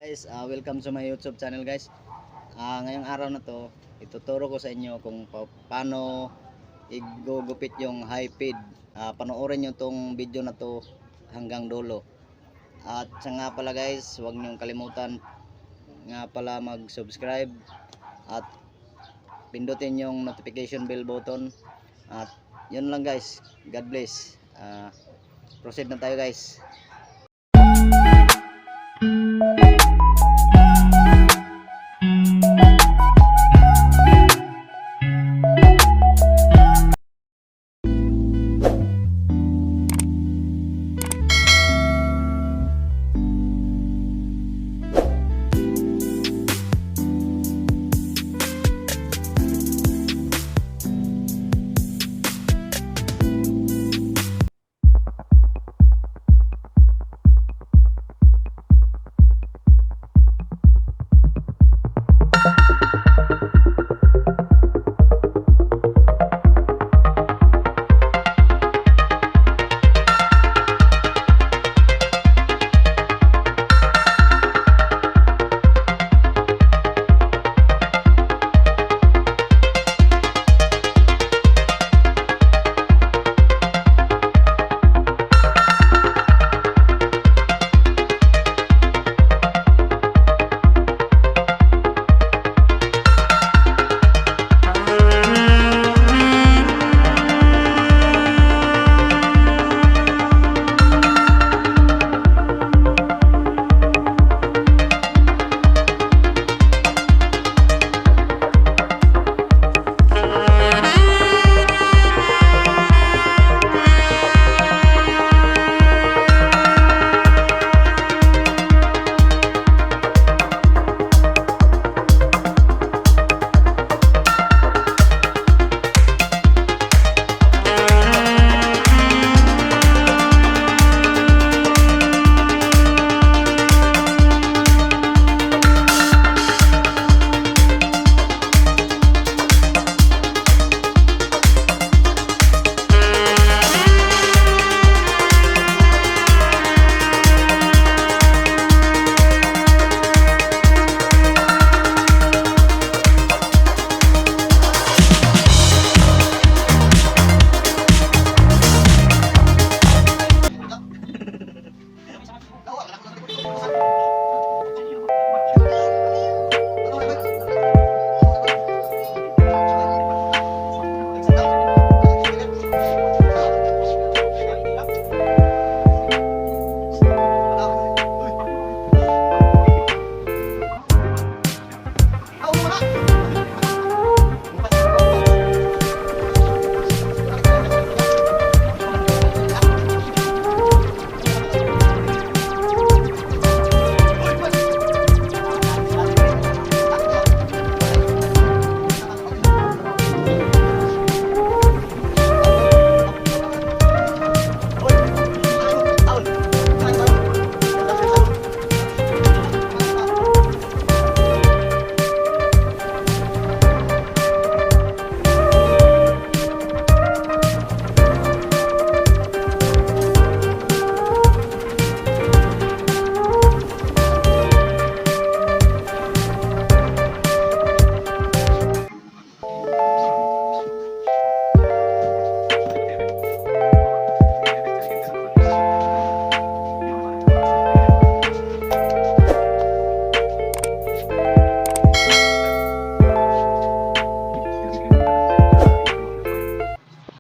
Guys, welcome sa my YouTube channel guys. Ngayong araw na to, ituturo ko sa inyo kung paano igugupit yung high feed. Panoorin nyo tong video na to hanggang dulo. At sa nga pala guys, huwag nyo kalimutan nga pala mag-subscribe at pindutin yung notification bell button. At yun lang guys. God bless. Proceed na tayo guys.